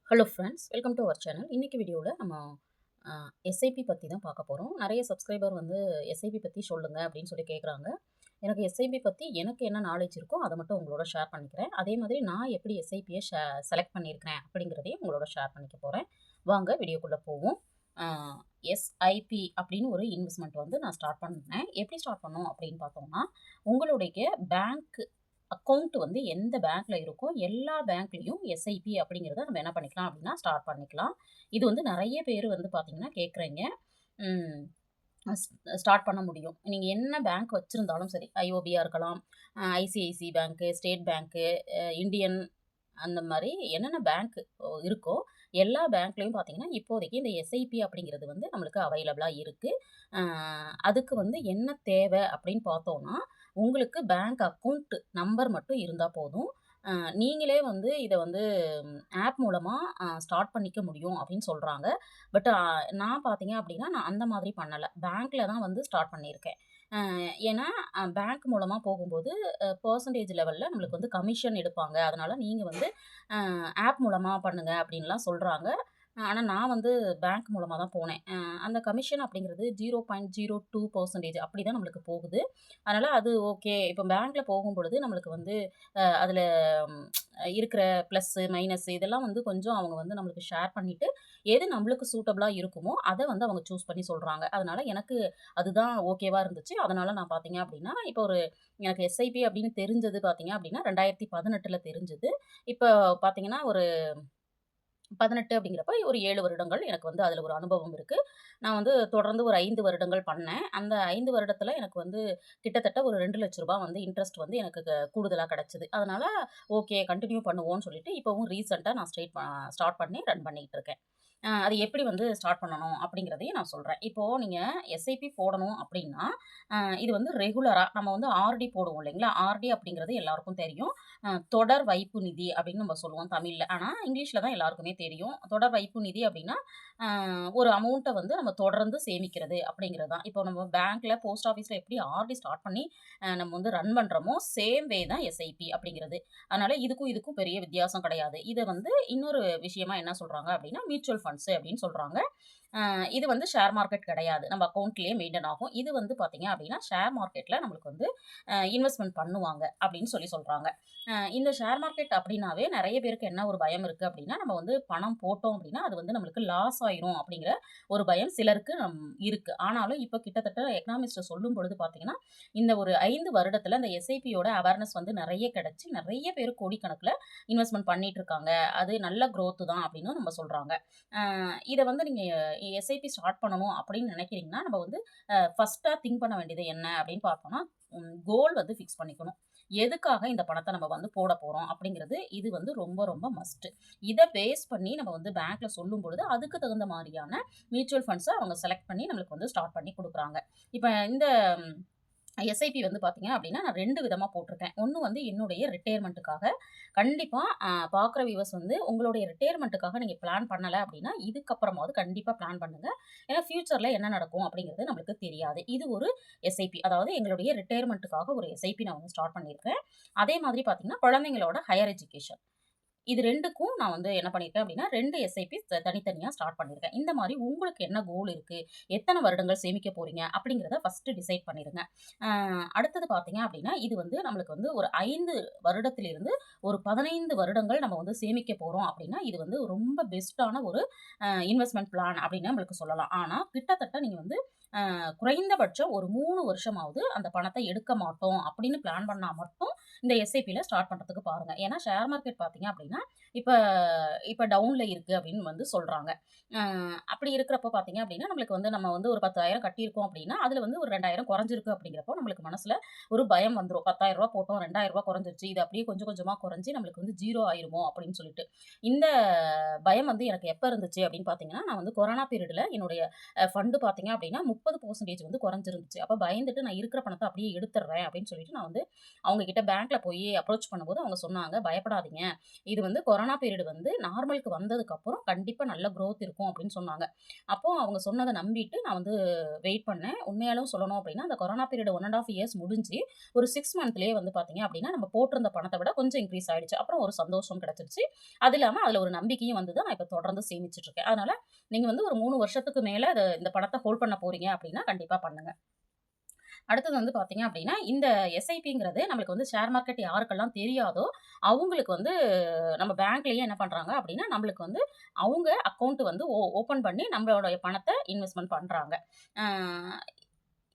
Hello friends, welcome to our channel. இன்னைக்கு வீடியோவில் நம்ம எஸ்ஐபி பற்றி தான் பார்க்க போகிறோம். நிறைய சப்ஸ்கிரைபர் வந்து எஸ்ஐபி பற்றி சொல்லுங்க அப்படின்னு சொல்லி கேட்குறாங்க. எனக்கு எஸ்ஐபி பற்றி எனக்கு என்ன நாலேஜ் இருக்கோ அதை மட்டும் உங்களோட ஷேர் பண்ணிக்கிறேன். அதே மாதிரி நான் எப்படி எஸ்ஐபியை செலக்ட் பண்ணியிருக்கிறேன் அப்படிங்கிறதையும் உங்களோட ஷேர் பண்ணிக்க போகிறேன். வாங்க வீடியோக்குள்ளே போவோம். எஸ்ஐபி அப்படின்னு ஒரு இன்வெஸ்ட்மெண்ட் வந்து நான் ஸ்டார்ட் பண்ணேன். எப்படி ஸ்டார்ட் பண்ணோம் அப்படின்னு பார்த்தோம்னா, உங்களுடைய பேங்க் அக்கவுண்ட் வந்து எந்த பேங்க்ல இருக்கோ எல்லா பேங்க்லயும் எஸ்ஐபி அப்படிங்கிறத நம்ம என்ன பண்ணிக்கலாம் அப்படின்னா ஸ்டார்ட் பண்ணிக்கலாம். இது வந்து நெறைய பேர் வந்து பார்த்தீங்கன்னா கேட்குறீங்க. ம். ஸ்டார்ட் பண்ண முடியும். நீங்க என்ன பேங்க் வச்சிருந்தாலும் சரி, ஐஓபியா இருக்கலாம், ஐசிஐசிஐ பேங்க்கு, ஸ்டேட் பேங்க்கு, இண்டியன் அந்த மாரி என்னென்ன பேங்க் இருக்கோ, எல்லா பேங்க்லயும் பார்த்தீங்கன்னா, இப்போதைக்கு இந்த எஸ்ஐபி அப்படிங்கிறது வந்து நம்மளுக்கு அவைலபிளா இருக்கு. அ அதுக்கு வந்து என்ன தேவை அப்படின்னு பார்த்தோம்னா, உங்களுக்கு பேங்க் அக்கவுண்ட் நம்பர் மட்டும் இருந்தா போதும். அ நீங்களே வந்து இத வந்து ஆப் மூலமா ஸ்டார்ட் பண்ணிக்க முடியும் அப்படின்னு சொல்றாங்க. பட் நான் பார்த்தீங்க அப்படின்னா, நான் அந்த மாதிரி பண்ணல. பேங்க்ல தான் வந்து ஸ்டார்ட் பண்ணியிருக்கேன். ஏன்னா பேங்க் மூலமா போகும்போது பெர்சன்டேஜ் லெவல்ல நம்மளுக்கு வந்து கமிஷன் எடுப்பாங்க. அதனால நீங்க வந்து ஆப் மூலமா பண்ணுங்க அப்படின்லாம் சொல்றாங்க. ஆனா நான் வந்து பேங்க் மூலமா தான் போனேன். அந்த கமிஷன் அப்படிங்கிறது 0.02% அப்படிதான் நம்மளுக்கு போகுது. அதனால அது ஓகே. இப்போ பேங்க்ல போகும்பொழுது நம்மளுக்கு வந்து அதில இருக்கிற ப்ளஸ்ஸு, மைனஸு இதெல்லாம் வந்து கொஞ்சம் அவங்க வந்து நம்மளுக்கு ஷேர் பண்ணிட்டு, எது நம்மளுக்கு சூட்டபிளா இருக்குமோ, அத வந்து அவங்க சூஸ் பண்ணி சொல்றாங்க. அதனால எனக்கு அதுதான் ஓகேவா இருந்துச்சு. அதனால நான் பார்த்தீங்க அப்படின்னா, இப்போ ஒரு எனக்கு எஸ்ஐபி அப்படின்னு தெரிஞ்சது பார்த்தீங்க அப்படின்னா, 2018ல தெரிஞ்சது. இப்போ பார்த்தீங்கன்னா, ஒரு 18 அப்படிங்கிறப்ப ஒரு 7 வருடங்கள் எனக்கு வந்து அதில ஒரு அனுபவம் இருக்கு. நான் வந்து தொடர்ந்து ஒரு 5 வருடங்கள் பண்ணேன். அந்த 5 வருடத்தில எனக்கு வந்து கிட்டத்தட்ட ஒரு ரூ. 2,00,000 வந்து இன்ட்ரெஸ்ட் வந்து எனக்கு கூடுதலா கிடைச்சது. அதனால ஓகே கன்டின்யூ பண்ணுவோம்னு சொல்லிட்டு, இப்பவும் ரீசென்ட்டா நான் ஸ்டார்ட் பண்ணி ரன் பண்ணிட்டு இருக்கேன். அது எப்படி வந்து ஸ்டார்ட் பண்ணணும் அப்படிங்கிறதையும் நான் சொல்றேன். இப்போ நீங்க எஸ்ஐபி போடணும் அப்படின்னா, இது வந்து ரெகுலரா நம்ம வந்து ஆர்டி போடுவோம் இல்லைங்களா? ஆர்டி அப்படிங்கிறது எல்லாருக்கும் தெரியும். தொடர் வைப்பு நிதி அப்படின்னு நம்ம சொல்லுவோம் தமிழ்ல. ஆனா இங்கிலீஷ்ல தான் எல்லாருக்குமே தெரியும். தொடர் வைப்பு நிதி அப்படின்னா, அ ஒரு அமௌண்ட்ட வந்து நம்ம தொடர்ந்து சேமிக்கிறது அப்படிங்கிறது தான். இப்போ நம்ம பேங்க்ல, போஸ்ட் ஆஃபீஸ்ல எப்படி ஆர்டி ஸ்டார்ட் பண்ணி நம்ம வந்து ரன் பண்றோமோ, சேம் வே தான் எஸ்ஐபி அப்படிங்கிறது. அதனால இதுக்கும் பெரிய வித்தியாசம் கிடையாது. இத வந்து இன்னொரு விஷயமா என்ன சொல்றாங்க அப்படின்னா, மியூச்சுவல் ஃபண்ட்ஸ் அப்படின்னு சொல்றாங்க. இது வந்து ஷேர் மார்க்கெட் கிடையாது. நம்ம அக்கவுண்ட்லயே மெயின்டெயின் ஆகும். இது வந்து பார்த்தீங்க அப்படின்னா, ஷேர் மார்க்கெட்ல நம்மளுக்கு வந்து இன்வெஸ்ட்மென்ட் பண்ணுவாங்க அப்படின்னு சொல்றாங்க. இந்த ஷேர் மார்க்கெட் அப்படின்னாவே நெறைய பேருக்கு என்ன ஒரு பயம் இருக்கு அப்படின்னா, நம்ம வந்து பணம் போட்டோம் அப்படின்னா, அது வந்து நம்மளுக்கு லாஸ் ஆயிரும் அப்படிங்கிற ஒரு பயம் சிலருக்கு இருக்கு. ஆனாலும் இப்ப கிட்டத்தட்ட எக்கனாமிஸ்ட் சொல்லும்பொழுது பார்த்தீங்கன்னா, இந்த ஒரு 5 வருடத்துல இந்த எஸ்ஐபியோட அவேர்னஸ் வந்து நெறைய கிடைச்சு, நெறைய பேர் கோடிக்கணக்குல இன்வெஸ்ட்மென்ட் பண்ணிட்டு இருக்காங்க. அது நல்ல குரோத் தான் அப்படின்னு நம்ம சொல்றாங்க. இத வந்து நீங்க எஸ்ஐபி ஸ்டார்ட் பண்ணணும் அப்படின்னு நினைக்கிறீங்கன்னா, நம்ம வந்து ஃபர்ஸ்ட்டா திங்க் பண்ண வேண்டியது என்ன அப்படின்னு பார்த்தோம்னா, கோல் வந்து ஃபிக்ஸ் பண்ணிக்கணும். எதுக்காக இந்த பணத்த நம்ம வந்து போட போறோம் அப்படிங்கிறது, இது வந்து ரொம்ப மஸ்ட். இத பேஸ் பண்ணி நம்ம வந்து பேங்க்ல சொல்லும்பொழுது, அதுக்கு தகுந்த மாரியான மியூச்சுவல் ஃபண்ட்ஸ அவங்க செலக்ட் பண்ணி நம்மளுக்கு வந்து ஸ்டார்ட் பண்ணி குடுக்குறாங்க. இப்ப இந்த எஸ்ஐபி வந்து பார்த்தீங்க அப்படின்னா, நான் 2 விதமா போட்டிருக்கேன். ஒண்ணு வந்து என்னுடைய ரிட்டயர்மென்ட்டுக்காக. கண்டிப்பா பார்க்குற வியூவர்ஸ் வந்து உங்களுடைய ரிட்டயர்மென்ட்டுக்காக நீங்க பிளான் பண்ணல அப்படின்னா, இதுக்கப்புறமாவது கண்டிப்பா பிளான் பண்ணுங்க. ஏன்னா ஃபியூச்சர்ல என்ன நடக்கும் அப்படிங்கிறது நம்மளுக்கு தெரியாது. இது ஒரு எஸ்ஐபி. அதாவது எங்களுடைய ரிட்டயர்மென்ட்டுக்காக ஒரு எஸ்ஐபி நான் வந்து ஸ்டார்ட் பண்ணியிருக்கேன். அதே மாதிரி பார்த்தீங்கன்னா, குழந்தைங்களோட ஹையர் எஜுகேஷன். இது 2க்கும் நான் வந்து என்ன பண்ணியிருக்கேன் அப்படின்னா, 2 எஸ்ஐபி தனித்தனியா ஸ்டார்ட் பண்ணியிருக்கேன். இந்த மாரி உங்களுக்கு என்ன கோல் இருக்கு? எத்தன வருடங்கள் சேமிக்க போறீங்க? அப்படிங்கிறத ஃபர்ஸ்ட்டு டிசைட் பண்ணிருங்க. அ அடுத்தது பார்த்தீங்க அப்படின்னா, இது வந்து நம்மளுக்கு வந்து ஒரு 5 வருடத்திலிருந்து ஒரு 15 வருடங்கள் நம்ம வந்து சேமிக்க போறோம் அப்படின்னா, இது வந்து ரொம்ப பெஸ்ட்டான ஒரு இன்வெஸ்ட்மென்ட் பிளான் அப்படின்னு நம்மளுக்கு சொல்லலாம். ஆனா, கிட்டத்தட்ட நீங்க வந்து குறைந்தபட்சம் ஒரு 3 வருஷமாவது அந்த பணத்த எடுக்க மாட்டோம் அப்படின்னு பிளான் பண்ணா மட்டும் இந்த எஸ்ஐபில ஸ்டார்ட் பண்றதுக்கு பாருங்க. ஏன்னா ஷேர் மார்க்கெட் பார்த்தீங்க அப்படின்னா, இப்ப இப்ப டவுன்ல இருக்கு அப்படின்னு வந்து சொல்றாங்க. அ அப்படி இருக்கிறப்போ பார்த்தீங்க அப்படின்னா, நம்மளுக்கு வந்து நம்ம வந்து ஒரு 10,000 கட்டியிருக்கோம் அப்படின்னா, அதுல வந்து ஒரு 2,000 குறைஞ்சிருக்கு அப்படிங்கிறப்போ நம்மளுக்கு மனசுல ஒரு பயம் வந்துரும். ரூ. 10,000 போட்டோம் ரூ. 2,000 குறைஞ்சிருச்சு. இது அப்படியே கொஞ்சம் கொஞ்சமா குறைஞ்சு நம்மளுக்கு வந்து 0 ஆயிருமோ அப்படின்னு சொல்லிட்டு. இந்த பயம் வந்து எனக்கு எப்ப இருந்துச்சு அப்படின்னு பார்த்தீங்கன்னா, நான் வந்து கொரோனா பீரியட்ல என்னுடைய ஃபண்ட் பார்த்தீங்க அப்படின்னா 30% வந்து குறைஞ்சிருந்துச்சு. அப்ப பயந்துட்டு நான் இருக்கிற பணத்த அப்படியே எடுத்துடுறேன் அப்படின்னு சொல்லிட்டு நான் வந்து அவங்க கிட்ட பேங்க்ல போய் அப்ரோச் பண்ணும்போது அவங்க சொன்னாங்க, "பயப்படாதீங்க. இது வந்து கொரோனா பீரியட் வந்து நார்மலுக்கு வந்ததுக்கப்புறம் கண்டிப்பா நல்ல குரோத் இருக்கும் அப்படின்னு சொன்னாங்க. அப்போ அவங்க சொன்னத நம்பிட்டு நான் வந்து வெயிட் பண்ணேன். உண்மையாலும் சொல்லணும் அப்படின்னா, அந்த கொரோனா பீரியட் 1 1/2 இயர்ஸ் முடிஞ்சு ஒரு 6 மந்த்லயே வந்து பார்த்தீங்க அப்படின்னா, நம்ம போட்டிருந்த பணத்த விட கொஞ்சம் இன்க்ரீஸ் ஆயிடுச்சு. அப்புறம் ஒரு சந்தோஷம் கிடைச்சிருச்சு. அது இல்லாம அதுல ஒரு நம்பிக்கையும் வந்தது. நான் இப்ப தொடர்ந்து சேமிச்சுட்டு இருக்கேன். அதனால நீங்க வந்து ஒரு 3 வருஷத்துக்கு மேல இந்த பணத்த ஹோல்ட் பண்ண போறீங்க அப்படின்னா, கண்டிப்பா பண்ணுங்க. அடுத்தது வந்து பார்த்தீங்க அப்படின்னா, இந்த எஸ்ஐபிங்கிறது நம்மளுக்கு வந்து ஷேர் மார்க்கெட் யாருக்கெல்லாம் தெரியாதோ, அவங்களுக்கு வந்து நம்ம பேங்க்லயே என்ன பண்றாங்க அப்படின்னா, நம்மளுக்கு வந்து அவங்க அக்கவுண்ட் வந்து ஓப்பன் பண்ணி நம்மளுடைய பணத்த இன்வெஸ்ட்மென்ட் பண்றாங்க. அ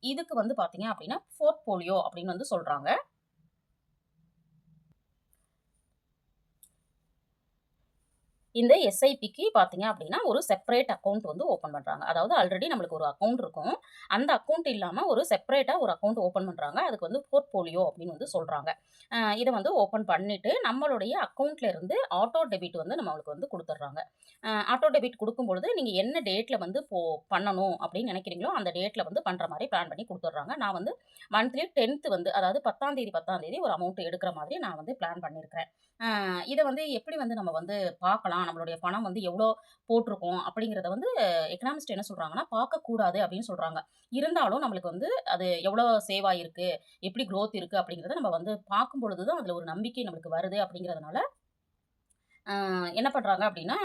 இதுக்கு வந்து பார்த்தீங்க அப்படின்னா, போர்ட்ஃபோலியோ அப்படின்னு வந்து சொல்றாங்க. இந்த எஸ்ஐபிக்கு பார்த்தீங்க அப்படின்னா, ஒரு செப்பரேட் அக்கவுண்ட் வந்து ஓப்பன் பண்றாங்க. அதாவது ஆல்ரெடி நம்மளுக்கு ஒரு அக்கவுண்ட் இருக்கும். அந்த அக்கவுண்ட் இல்லாம ஒரு செப்பரேட்டா ஒரு அக்கவுண்ட் ஓப்பன் பண்றாங்க. அதுக்கு வந்து போர்ட்ஃபோலியோ அப்படின்னு வந்து சொல்றாங்க. இத வந்து ஓப்பன் பண்ணிட்டு, நம்மளுடைய அக்கவுண்ட்ல இருந்து ஆட்டோ டெபிட் வந்து நம்மளுக்கு வந்து குடுத்துடுறாங்க. ஆட்டோ டெபிட் குடுக்கும்பொழுது, நீங்க என்ன டேட்ல வந்து பண்ணணும் அப்படின்னு நினைக்கிறீங்களோ, அந்த டேட்ல வந்து பண்ற மாரி பிளான் பண்ணி குடுத்துடுறாங்க. நான் வந்து மந்த்லி 10த் வந்து அதாவது 10ஆம் தேதி 10ஆம் தேதி ஒரு அமௌண்ட் எடுக்கிற மாதிரி நான் வந்து பிளான் பண்ணியிருக்கிறேன். இத வந்து எப்படி வந்து நம்ம வந்து பார்க்கலாம்? நம்மளுடைய பணம் வந்து எவ்வளோ போட்டிருக்கோம் அப்படிங்கிறத வந்து எக்கனாமிஸ்ட் என்ன சொல்றாங்கன்னா, பார்க்கக்கூடாது அப்படின்னு சொல்றாங்க. இருந்தாலும் நம்மளுக்கு வந்து அது எவ்வளோ சேவ் ஆயிருக்கு, எப்படி குரோத் இருக்கு அப்படிங்கிறத நம்ம வந்து பார்க்கும் பொழுது தான் அதில ஒரு நம்பிக்கை நம்மளுக்கு வருது அப்படிங்கிறதுனால, அ என்ன பண்றாங்க அப்படின்னா,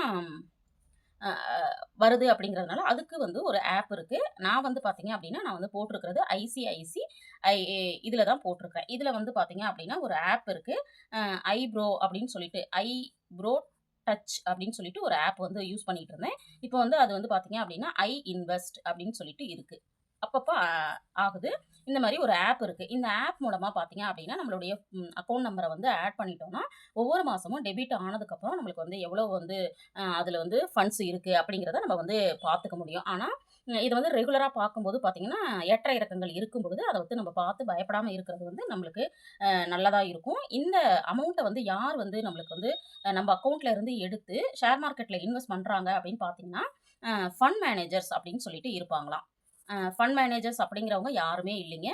அ அ வருது அப்படிங்கிறதுனால அதுக்கு வந்து ஒரு ஆப் இருக்கு. நான் வந்து பார்த்தீங்க அப்படின்னா, நான் வந்து போட்டிருக்கிறது ஐசிஐசி ஐ இதில தான் போட்டிருக்கிறேன். இதில வந்து பார்த்தீங்க அப்படின்னா, ஒரு ஆப் இருக்கு. ஐப்ரோ அப்படின்னு சொல்லிட்டு, ஐப்ரோ டச் அப்படின்னு சொல்லிட்டு ஒரு ஆப் வந்து யூஸ் பண்ணிட்டு இருந்தேன். இப்போ வந்து அது வந்து பார்த்தீங்க அப்படின்னா, இன்வெஸ்ட் அப்படின்னு சொல்லிட்டு இருக்கு. அப்பப்ப ஆகுது. இந்த மாரி ஒரு ஆப் இருக்கு. இந்த ஆப் மூலமா பார்த்தீங்க அப்படின்னா, நம்மளுடைய அக்கவுண்ட் நம்பர வந்து ஆட் பண்ணிட்டோம்னா, ஒவ்வொரு மாசமும் டெபிட் ஆனதுக்கப்புறம் நம்மளுக்கு வந்து எவ்வளோ வந்து அதில வந்து ஃபண்ட்ஸ் இருக்கு அப்படிங்கிறத நம்ம வந்து பார்த்துக்க முடியும். ஆனா, இது வந்து ரெகுலரா பார்க்கும்போது பார்த்தீங்கன்னா, ஏற்ற இறக்கங்கள் இருக்கும் பொழுது, அத வந்து நம்ம பார்த்து பயப்படாம இருக்கிறது வந்து நம்மளுக்கு நல்லதா இருக்கும். இந்த அமௌண்ட்ட வந்து யார் வந்து நம்மளுக்கு வந்து நம்ம அக்கவுண்ட்ல இருந்து எடுத்து ஷேர் மார்க்கெட்ல இன்வெஸ்ட் பண்றாங்க அப்படின்னு பார்த்தீங்கன்னா, ஃபண்ட் மேனேஜர்ஸ் அப்படின்னு சொல்லிட்டு இருப்பாங்களாம். ஃபண்ட் மேனேஜர்ஸ் அப்படிங்கிறவங்க யாருமே இல்லைங்க.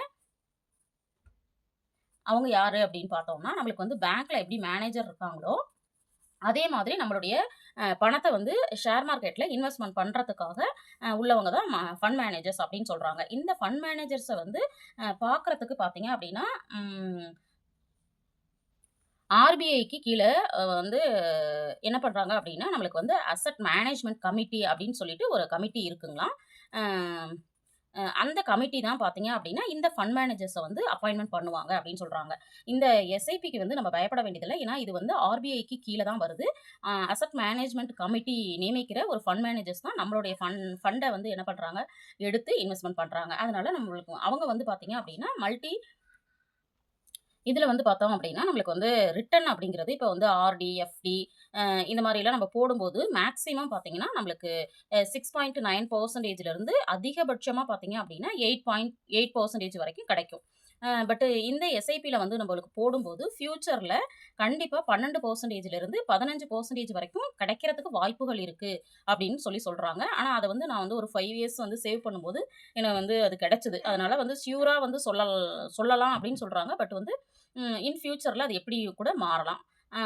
அவங்க யாரு அப்படின்னு பார்த்தோம்னா, நம்மளுக்கு வந்து பேங்க்ல எப்படி மேனேஜர் இருக்காங்களோ, அதே மாதிரி நம்மளுடைய பணத்த வந்து ஷேர் மார்க்கெட்ல இன்வெஸ்ட்மென்ட் பண்றதுக்காக உள்ளவங்க தான் ஃபண்ட் மேனேஜர்ஸ் அப்படின்னு சொல்றாங்க. இந்த ஃபண்ட் மேனேஜர்ஸ வந்து பார்க்கறதுக்கு பார்த்தீங்க அப்படின்னா, ம் ஆர்பிஐக்கு கீழ வந்து என்ன பண்றாங்க அப்படின்னா, நம்மளுக்கு வந்து அசெட் மேனேஜ்மென்ட் கமிட்டி அப்படின்னு சொல்லிட்டு ஒரு கமிட்டி இருக்குங்களாம். அ அந்த கமிட்டி தான் பார்த்தீங்க அப்படின்னா, இந்த ஃபண்ட் மேனேஜர்ஸ வந்து அப்பாயின்ட்மென்ட் பண்ணுவாங்க அப்படின்னு சொல்றாங்க. இந்த எஸ்ஐபிக்கு வந்து நம்ம பயப்பட வேண்டியதில்ல. ஏன்னா, இது வந்து ஆர்பிஐக்கு கீழ தான் வருது. அசெட் மேனேஜ்மென்ட் கமிட்டி நியமிக்கிற ஒரு ஃபண்ட் மேனேஜர்ஸ் தான் நம்மளுடைய ஃபண்ட வந்து என்ன பண்றாங்க, எடுத்து இன்வெஸ்ட்மென்ட் பண்றாங்க. அதனால நம்மளுக்கு அவங்க வந்து பார்த்தீங்க அப்படின்னா, இதுல வந்து பார்த்தோம் அப்படின்னா, நம்மளுக்கு வந்து ரிட்டர்ன் அப்படிங்கிறது இப்ப வந்து ஆர்டி, எஃப்டி இந்த மாரிலாம் நம்ம போடும்போது மேக்ஸிமம் பார்த்தீங்கன்னா, நம்மளுக்கு 6.9% இருந்து அதிகபட்சமா பார்த்தீங்க அப்படின்னா, 8.8% வரைக்கும் கிடைக்கும். பட் இந்த எஸ்ஐபில வந்து நம்மளுக்கு போடும்போது ஃபியூச்சர்ல கண்டிப்பா 12% இருந்து 15% வரைக்கும் கிடைக்கிறதுக்கு வாய்ப்புகள் இருக்கு அப்படின்னு சொல்றாங்க. ஆனா அத வந்து நான் வந்து ஒரு 5 இயர்ஸ் வந்து சேவ் பண்ணும்போது எனக்கு வந்து அது கிடைச்சது. அதனால வந்து ஷியூரா வந்து சொல்லலாம் அப்படின்னு சொல்றாங்க. பட் வந்து இன் ஃபியூச்சர்ல அது எப்படி கூட மாறலாம். அ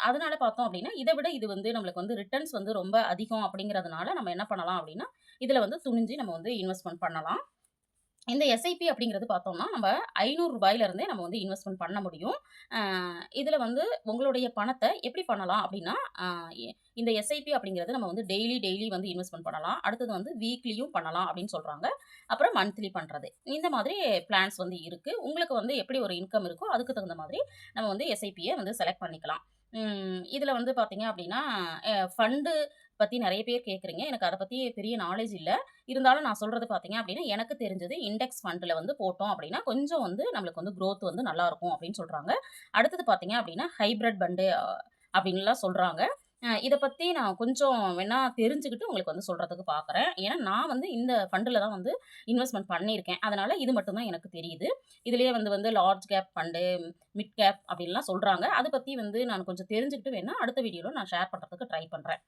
அதனால பார்த்தோம் அப்படின்னா, இத விட இது வந்து நம்மளுக்கு வந்து ரிட்டர்ன்ஸ் வந்து ரொம்ப அதிகம் அப்படிங்கிறதுனால நம்ம என்ன பண்ணலாம் அப்படின்னா, இதுல வந்து துணிஞ்சு நம்ம வந்து இன்வெஸ்ட்மென்ட் பண்ணலாம். இந்த எஸ்ஐபி அப்படிங்கிறது பார்த்தோம்னா, நம்ம ரூ. 500 இருந்தே நம்ம வந்து இன்வெஸ்ட்மென்ட் பண்ண முடியும். அ இதுல வந்து உங்களுடைய பணத்த எப்படி பண்ணலாம் அப்படின்னா, அ எ இந்த எஸ்ஐபி அப்படிங்கிறது நம்ம வந்து டெய்லி வந்து இன்வெஸ்ட்மென்ட் பண்ணலாம். அடுத்தது வந்து வீக்லியும் பண்ணலாம் அப்படின்னு சொல்றாங்க. அப்புறம் மந்த்லி பண்றது. இந்த மாதிரி பிளான்ஸ் வந்து இருக்கு. உங்களுக்கு வந்து எப்படி ஒரு இன்கம் இருக்கோ, அதுக்கு தகுந்த மாதிரி நம்ம வந்து எஸ்ஐபிய வந்து செலக்ட் பண்ணிக்கலாம். இதுல வந்து பார்த்தீங்க அப்படின்னா, ஃபண்டு பத்தி நெறைய பேர் கேட்குறீங்க. எனக்கு அத பத்தி பெரிய நாலேட்ஜ் இல்ல. இருந்தாலும் நான் சொல்றது பார்த்தீங்க அப்படின்னா, எனக்கு தெரிஞ்சது இண்டெக்ஸ் ஃபண்ட்ல வந்து போட்டோம் அப்படின்னா, கொஞ்சம் வந்து நம்மளுக்கு வந்து குரோத் வந்து நல்லாருக்கும் அப்படின்னு சொல்றாங்க. அடுத்தது பார்த்தீங்க அப்படின்னா, ஹைபிரிட் பண்டு அப்படின்லாம் சொல்றாங்க. இத பத்தி நான் கொஞ்சம் வேணா தெரிஞ்சுக்கிட்டு உங்களுக்கு வந்து சொல்றதுக்கு பார்க்குறேன். ஏன்னா, நான் வந்து இந்த ஃபண்டுல தான் வந்து இன்வெஸ்ட்மென்ட் பண்ணியிருக்கேன். அதனால இது மட்டும் தான் எனக்கு தெரியுது. இதுலயே வந்து large cap fund, mid cap அப்படின்லாம் சொல்றாங்க. அத பத்தி வந்து நான் கொஞ்சம் தெரிஞ்சுக்கிட்டு வேணா அடுத்த வீடியோல நான் ஷேர் பண்றதுக்கு ட்ரை பண்றேன்.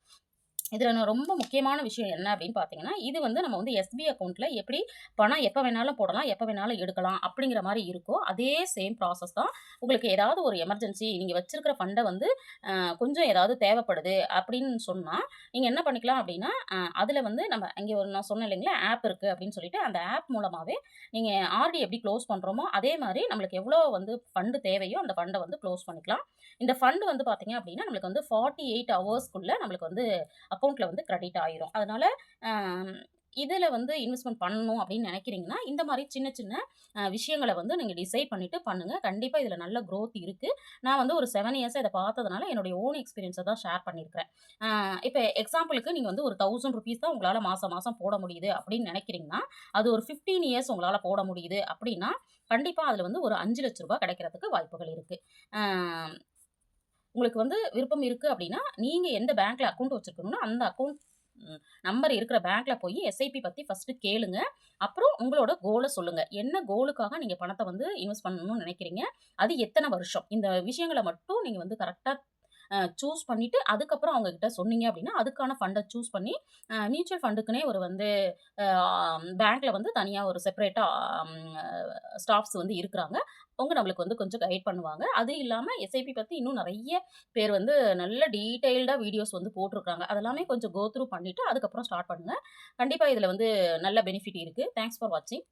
இதில நான் ரொம்ப முக்கியமான விஷயம் என்ன அப்படின்னு பார்த்தீங்கன்னா, இது வந்து நம்ம வந்து எஸ்பி அக்கவுண்ட்ல எப்படி பணம் எப்ப வேணாலும் போடலாம், எப்ப வேணாலும் எடுக்கலாம் அப்படிங்கிற மாரி இருக்கோ, அதே சேம் ப்ராசஸ் தான். உங்களுக்கு ஏதாவது ஒரு எமர்ஜென்சி நீங்க வச்சிருக்கிற ஃபண்ட வந்து கொஞ்சம் ஏதாவது தேவைப்படுது அப்படின்னு சொன்னா, நீங்க என்ன பண்ணிக்கலாம் அப்படின்னா, அதில வந்து நம்ம இங்க ஒரு நான் சொன்னேன் இல்லைங்களா, ஆப் இருக்கு அப்படின்னு சொல்லிட்டு, அந்த ஆப் மூலமாவே நீங்க ஆர்டி எப்படி குளோஸ் பண்றோமோ, அதே மாரி நம்மளுக்கு எவ்வளோ வந்து ஃபண்ட் தேவையோ அந்த ஃபண்ட வந்து குளோஸ் பண்ணிக்கலாம். இந்த ஃபண்ட் வந்து பார்த்தீங்க அப்படின்னா, நம்மளுக்கு வந்து 48 ஹவர்ஸ்க்குள்ள நம்மளுக்கு வந்து அக்கவுண்ட்ல வந்து கிரெடிட் ஆயிரும். அதனால அ இதில வந்து இன்வெஸ்ட்மென்ட் பண்ணணும் அப்படின்னு நினைக்கிறீங்கன்னா, இந்த மாரி சின்ன சின்ன விஷயங்கள வந்து நீங்க டிசைட் பண்ணிட்டு பண்ணுங்க. கண்டிப்பா இதில நல்ல குரோத் இருக்கு. நான் வந்து ஒரு 7 இயர்ஸா இத பார்த்ததுனால என்னுடைய ஓன் எக்ஸ்பீரியன்ஸ தான் ஷேர் பண்ணியிருக்கிறேன். இப்ப எக்ஸாம்பிளுக்கு நீங்க வந்து ஒரு ₹1000 தான் உங்களால மாசம் மாசம் போட முடியுது அப்படின்னு நினைக்கிறீங்கன்னா, அது ஒரு 15 இயர்ஸ் உங்களால போட முடியுது அப்படின்னா, கண்டிப்பா அதில வந்து ஒரு ₹5,00,000 கிடைக்கிறதுக்கு வாய்ப்புகள் இருக்கு. அ உங்களுக்கு வந்து விருப்பம் இருக்கு அப்டின்னா, நீங்க எந்த பேங்க்ல அக்கவுண்ட் வச்சிருக்கணும்னோ, அந்த அக்கவுண்ட் நம்பர் இருக்கிற பேங்க்ல போயி எஸ்ஐபி பத்தி ஃபர்ஸ்ட்டு கேளுங்க. அப்புறம் உங்களோட கோல சொல்லுங்க. என்ன கோலுக்காக நீங்க பணத்த வந்து இன்வெஸ்ட் பண்ணணும்னு நெனைக்கிறீங்க? அது எத்தன வருஷம்? இந்த விஷயங்கள மட்டும் நீங்க வந்து கரெக்ட்டா சூஸ் பண்ணிட்டு, அதுக்கப்புறம் அவங்க கிட்ட சொன்னீங்க அப்டின்னா, அதுக்கான ஃபண்ட சூஸ் பண்ணி, மியூச்சுவல் ஃபண்டுக்குன்னே ஒரு வந்து அ பேங்க்ல வந்து தனியா ஒரு செப்பரேட்டா ம் ஸ்டாஃப்ஸ் வந்து இருக்குறாங்க. அவங்க நம்மளுக்கு வந்து கொஞ்சம் கைட் பண்ணுவாங்க. அது இல்லாம எஸ்ஐபி பத்தி இன்னும் நெறைய பேர் வந்து நல்ல டீட்டெயில்டா வீடியோஸ் வந்து போட்டுருக்காங்க. அதெல்லாமே கொஞ்சம் கோ த்ரூ பண்ணிட்டு, அதுக்கப்புறம் ஸ்டார்ட் பண்ணுங்க. கண்டிப்பா இதுல வந்து நல்ல பெனிஃபிட் இருக்கு. தேங்க்ஸ் ஃபார் வாட்சிங்.